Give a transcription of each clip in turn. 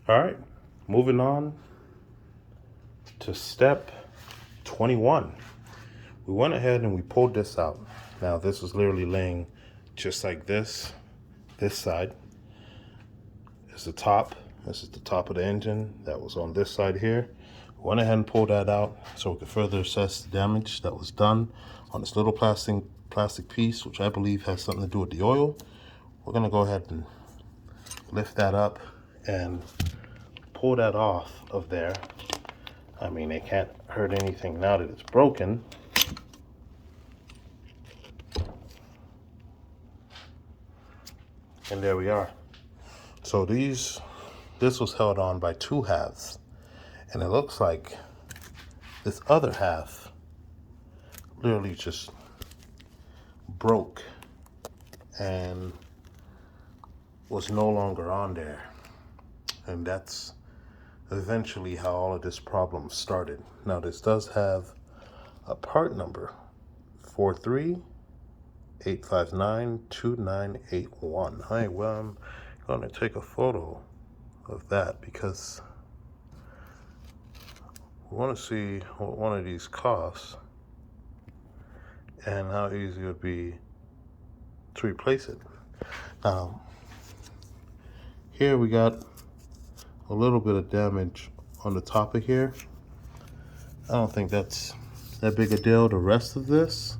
All right, moving on to step 21. We went ahead and we pulled this out. Now this was literally laying just like this. This side is the top. This is the top of the engine that was on this side here. We went ahead and pulled that out so we could further assess the damage that was done on this little plastic piece, which I believe has something to do with the oil. We're gonna go ahead and lift that up and pull that off of there. I mean, it can't hurt anything now that it's broken. And there we are. So this was held on by two halves, and it looks like this other half literally just broke and was no longer on there. And that's eventually how all of this problem started. Now this does have a part number, 43-859-2981. Hi, well, I'm gonna take a photo of that because we want to see what one of these costs and how easy it would be to replace it. Now, here we got a little bit of damage on the top of here. I don't think that's that big a deal. The rest of this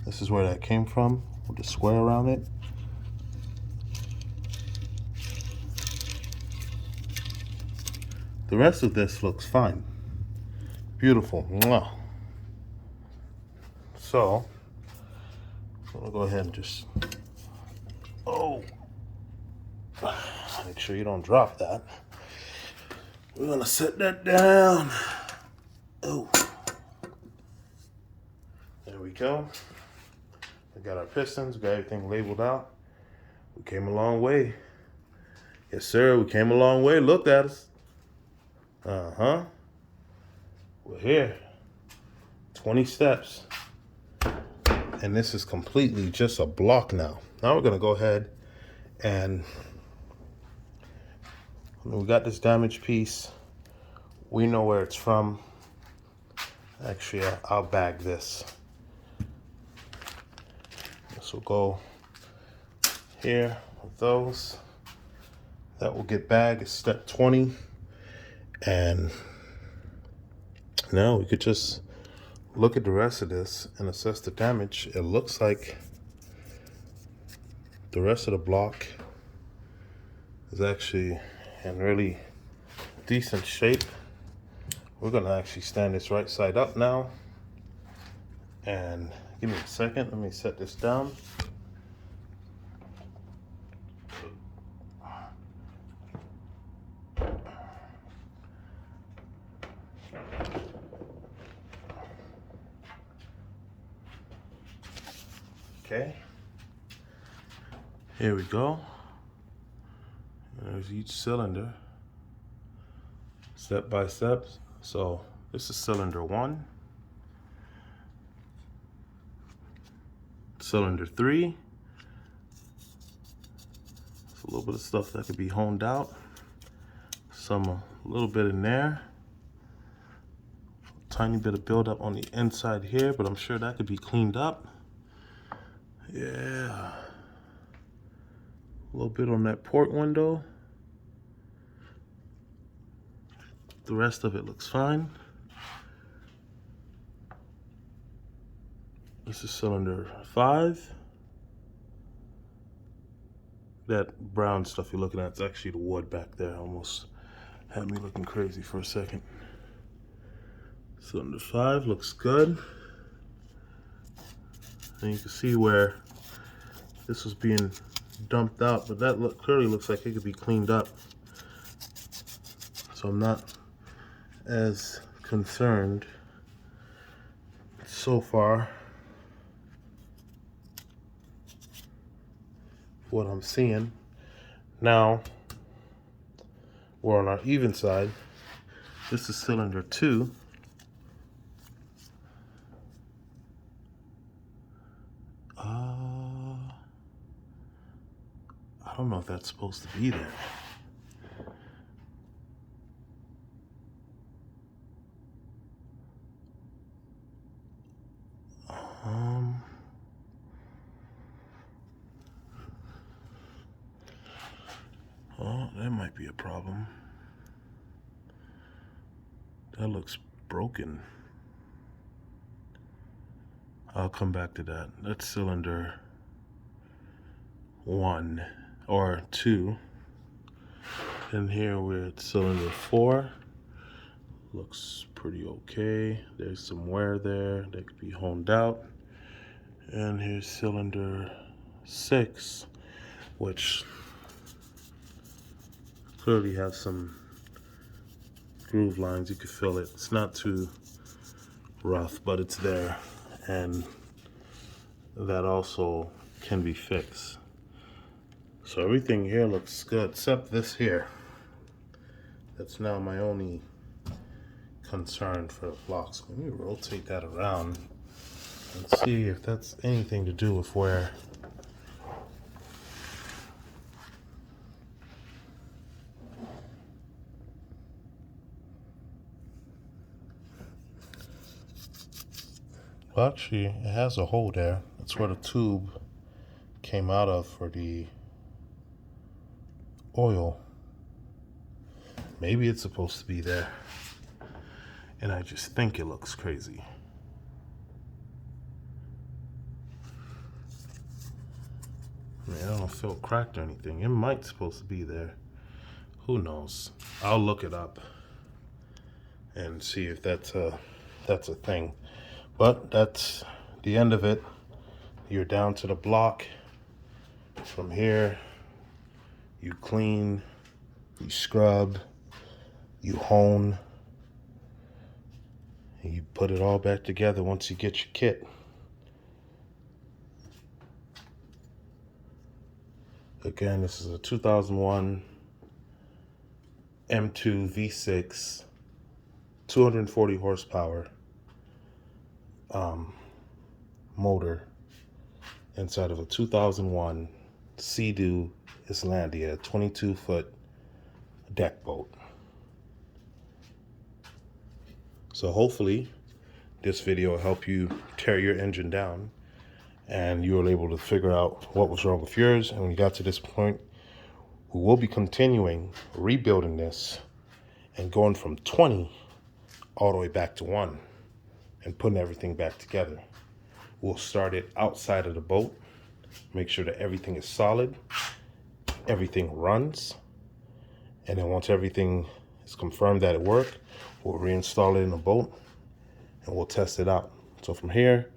is where that came from, with the square around it. The rest of this looks fine. Beautiful. Mwah. So, I'm gonna go ahead and just, make sure you don't drop that. We're gonna set that down. Oh, there we go. We got our pistons, we got everything labeled out. We came a long way. Yes, sir, we came a long way. Look at us. Uh-huh. We're here. 20 steps. And this is completely just a block now. Now we're gonna go ahead and we got this damaged piece. We know where it's from. Actually, I'll bag this. This will go here with those. That will get bagged. It's step 20. And now we could just look at the rest of this and assess the damage. It looks like the rest of the block is actually in really decent shape. We're gonna actually stand this right side up now. And give me a second, let me set this down. Okay, here we go. There's each cylinder, step by step. So this is cylinder 1, cylinder 3. There's a little bit of stuff that could be honed out. A little bit in there. Tiny bit of buildup on the inside here, but I'm sure that could be cleaned up. Yeah. A little bit on that port window. The rest of it looks fine. This is cylinder 5. That brown stuff you're looking at is actually the wood back there. Almost had me looking crazy for a second. Cylinder 5 looks good. And you can see where this was being dumped out, but that clearly looks like it could be cleaned up. So I'm not as concerned so far what I'm seeing. Now we're on our even side. This is cylinder 2. I don't know if that's supposed to be there. That might be a problem. That looks broken. I'll come back to that. That's cylinder 1 or 2. And here we're at cylinder 4. Looks pretty okay. There's some wear there that could be honed out. And here's cylinder 6, which clearly has some groove lines. You can feel it. It's not too rough, but it's there. And that also can be fixed. So everything here looks good, except this here. That's now my only concern for the blocks. Let me rotate that around and see if that's anything to do with where well, actually it has a hole there. That's where the tube came out of for the oil. Maybe it's supposed to be there and I just think it looks crazy. I mean, I don't feel cracked or anything. It might supposed to be there. Who knows? I'll look it up and see if that's a thing. But that's the end of it. You're down to the block. From here, you clean, you scrub, you hone, and you put it all back together once you get your kit. Again, this is a 2001 M2 V6, 240 horsepower motor inside of a 2001 Sea-Doo Islandia 22-foot deck boat. So hopefully this video will help you tear your engine down and you were able to figure out what was wrong with yours. And when you got to this point, we will be continuing rebuilding this and going from 20 all the way back to 1 and putting everything back together. We'll start it outside of the boat, make sure that everything is solid, everything runs, and then once everything is confirmed that it worked, we'll reinstall it in the boat and we'll test it out. So from here,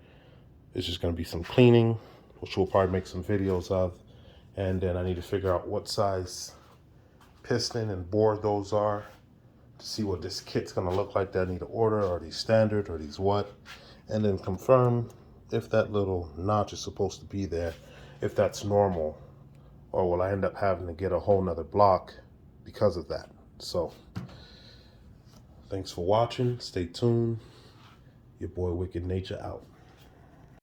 it's just going to be some cleaning, which we'll probably make some videos of, and then I need to figure out what size piston and bore those are to see what this kit's going to look like that I need to order. Are these standard or these what? And then confirm if that little notch is supposed to be there, if that's normal, or will I end up having to get a whole nother block because of that. So thanks for watching. Stay tuned. Your boy Wicked Nature out.